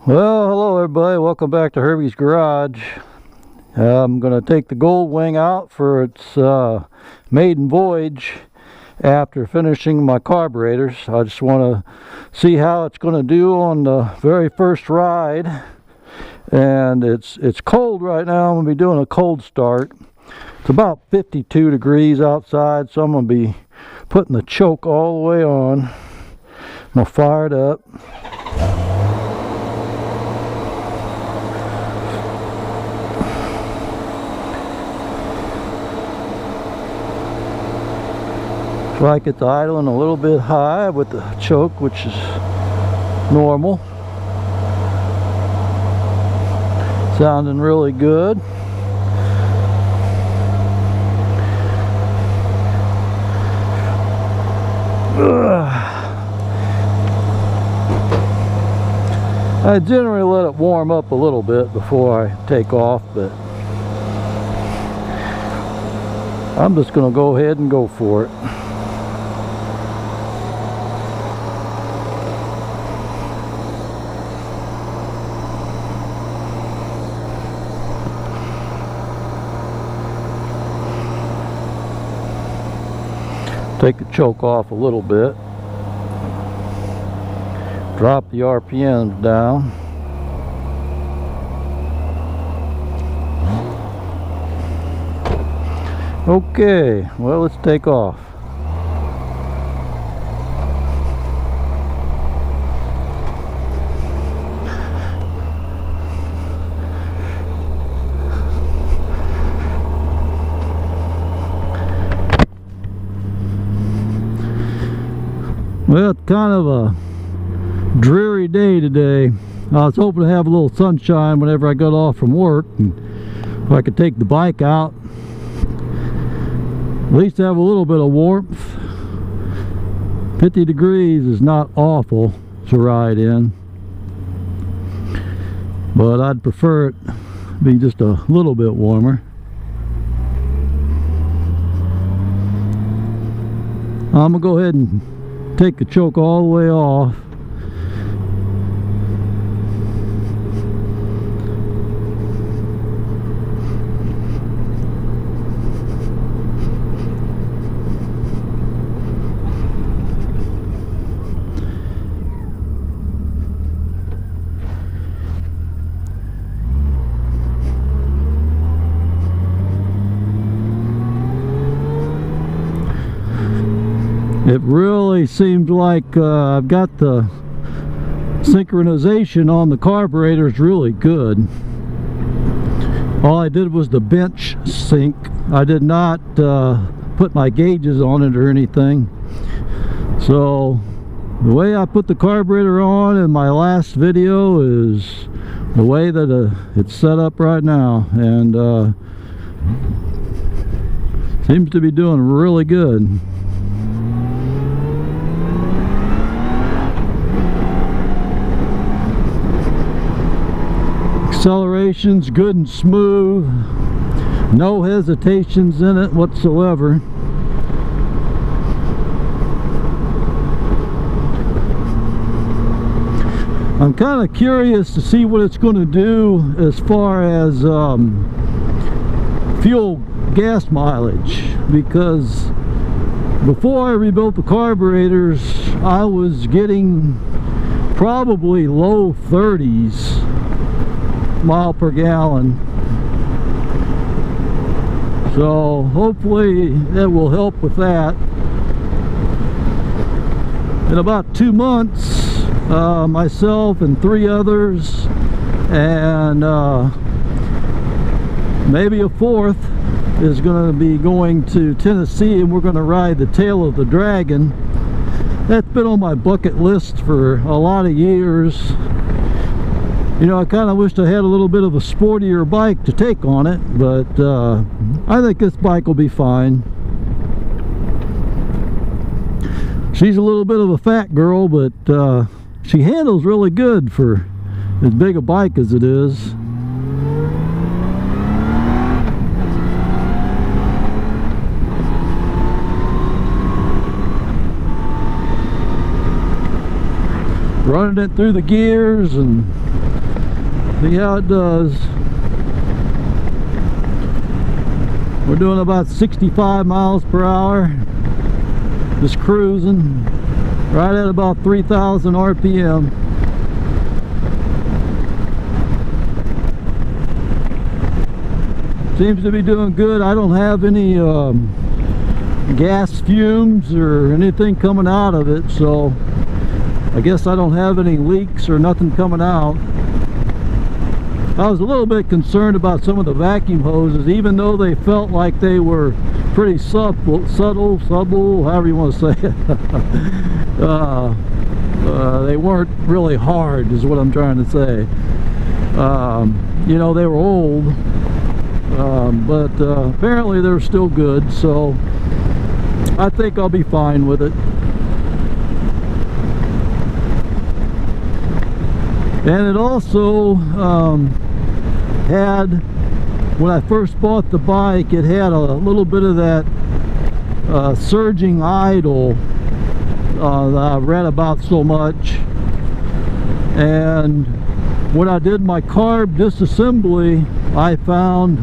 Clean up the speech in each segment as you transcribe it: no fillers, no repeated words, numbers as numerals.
Well, hello everybody, welcome back to Herbie's Garage. I'm going to take the Goldwing out for its maiden voyage after finishing my carburetors. I just want to see how it's going to do on the very first ride. And it's cold right now. I'm going to be doing a cold start. It's about 52 degrees outside, so I'm going to be putting the choke all the way on. I'm going to fire it up. Like it's idling a little bit high with the choke, which is normal. Sounding really good. I generally let it warm up a little bit before I take off, but I'm just going to go ahead and go for it. Take the choke off a little bit, drop the RPMs down. Okay, well, let's take off. Well, it's kind of a dreary day today. I was hoping to have a little sunshine whenever I got off from work, and if I could take the bike out, at least have a little bit of warmth. 50 degrees is not awful to ride in, but I'd prefer it be just a little bit warmer. I'm gonna go ahead and take the choke all the way off. It really seems like I've got the synchronization on the carburetors really good. All I did was the bench sync. I did not put my gauges on it or anything. So the way I put the carburetor on in my last video is the way that it's set up right now, and seems to be doing really good. Acceleration's good and smooth, no hesitations in it whatsoever. I'm kind of curious to see what it's going to do as far as fuel gas mileage, because before I rebuilt the carburetors I was getting probably low 30s mile per gallon, so hopefully that will help with that. In about 2 months, myself and 3 others and maybe a 4th is going to be going to Tennessee, and we're going to ride the tail of the Dragon. That's been on my bucket list for a lot of years. You know, I kind of wished I had a little bit of a sportier bike to take on it, but I think this bike will be fine. She's a little bit of a fat girl, but she handles really good for as big a bike as it is. running it through the gears and see how it does. We're doing about 65 miles per hour, just cruising right at about 3,000 RPM. Seems to be doing good. I don't have any gas fumes or anything coming out of it, so I guess I don't have any leaks or nothing coming out. I was a little bit concerned about some of the vacuum hoses, even though they felt like they were pretty subtle, however you want to say it. They weren't really hard, is what I'm trying to say. You know, they were old, but apparently they're still good, so I think I'll be fine with it. And it also had, when I first bought the bike, it had a little bit of that surging idle that I read about so much. And when I did my carb disassembly, I found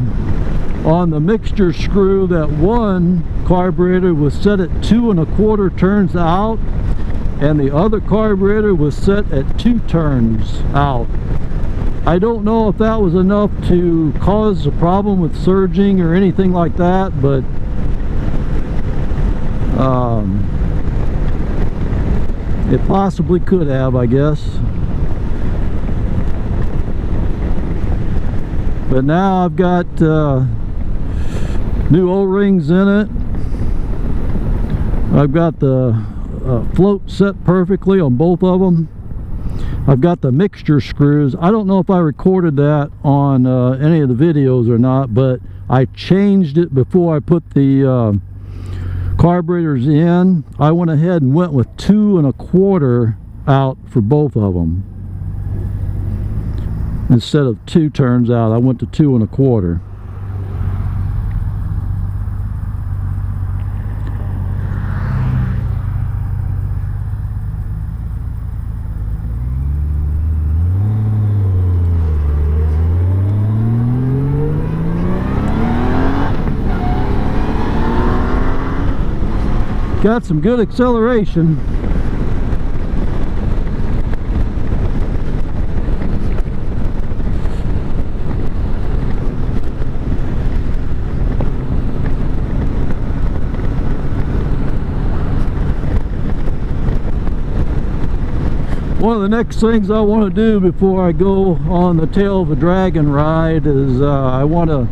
on the mixture screw that one carburetor was set at 2 1/4 turns out, and the other carburetor was set at 2 turns out. I don't know if that was enough to cause a problem with surging or anything like that, but it possibly could have, I guess. But now I've got new O-rings in it. I've got the float set perfectly on both of them. I've got the mixture screws. I don't know if I recorded that on any of the videos or not, but I changed it before I put the carburetors in. I went ahead and went with 2 1/4 out for both of them. Instead of 2 turns out, I went to 2 1/4. Got some good acceleration. One of the next things I want to do before I go on the Tail of a Dragon ride is I want to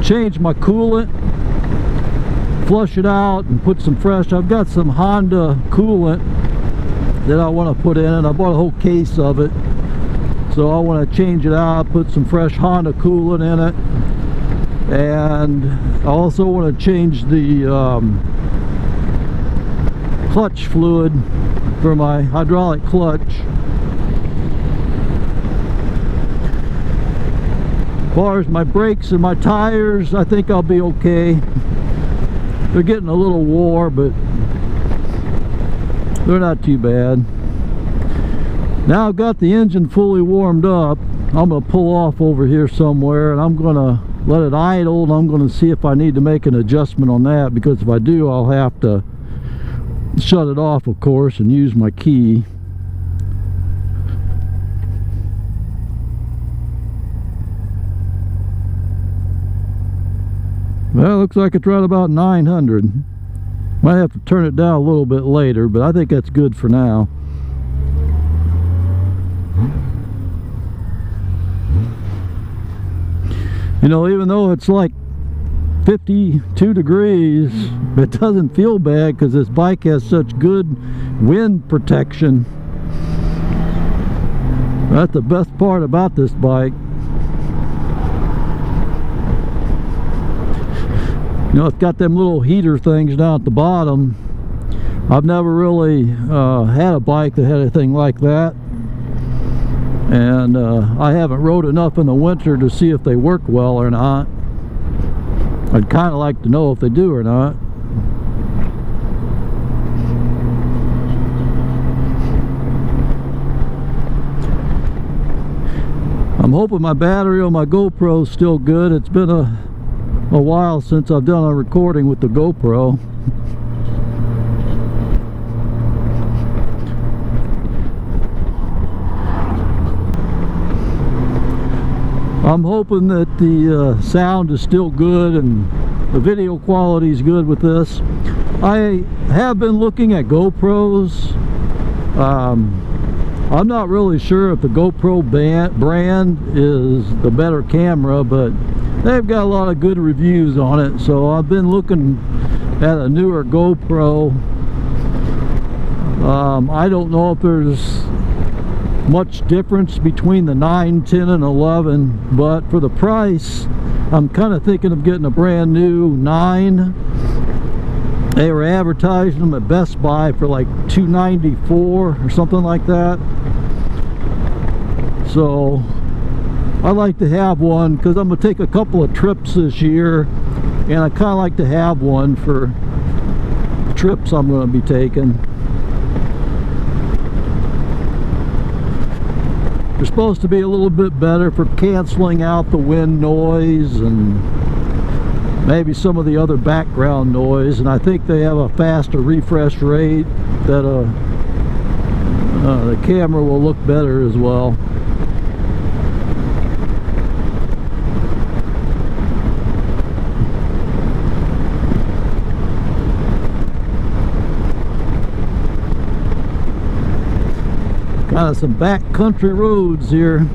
change my coolant, flush it out and put some fresh. I've got some Honda coolant that I want to put in it. I bought a whole case of it, so I want to change it out, put some fresh Honda coolant in it, and I also want to change the clutch fluid for my hydraulic clutch. As far as my brakes and my tires, I think I'll be okay. They're getting a little wore, but they're not too bad. Now I've got the engine fully warmed up, I'm going to pull off over here somewhere and I'm going to let it idle, and I'm going to see if I need to make an adjustment on that, because if I do, I'll have to shut it off, of course, and use my key. Well, it looks like it's right about 900. Might have to turn it down a little bit later, but I think that's good for now. You know, even though it's like 52 degrees, it doesn't feel bad because this bike has such good wind protection. That's the best part about this bike. You know, it's got them little heater things down at the bottom. I've never really had a bike that had anything like that, and I haven't rode enough in the winter to see if they work well or not. I'd kind of like to know if they do or not. I'm hoping my battery on my GoPro is still good. It's been a while since I've done a recording with the GoPro. I'm hoping that the sound is still good and the video quality is good with this. I have been looking at GoPros. I'm not really sure if the GoPro brand is the better camera, but they've got a lot of good reviews on it. So I've been looking at a newer GoPro. I don't know if there's much difference between the 9, 10, and 11, but for the price, I'm kind of thinking of getting a brand new 9. They were advertising them at Best Buy for like $294 or something like that. So I like to have one because I'm going to take a couple of trips this year, and I kind of like to have one for trips I'm going to be taking. They're supposed to be a little bit better for canceling out the wind noise and maybe some of the other background noise, and I think they have a faster refresh rate that the camera will look better as well. Kind of some back country roads here.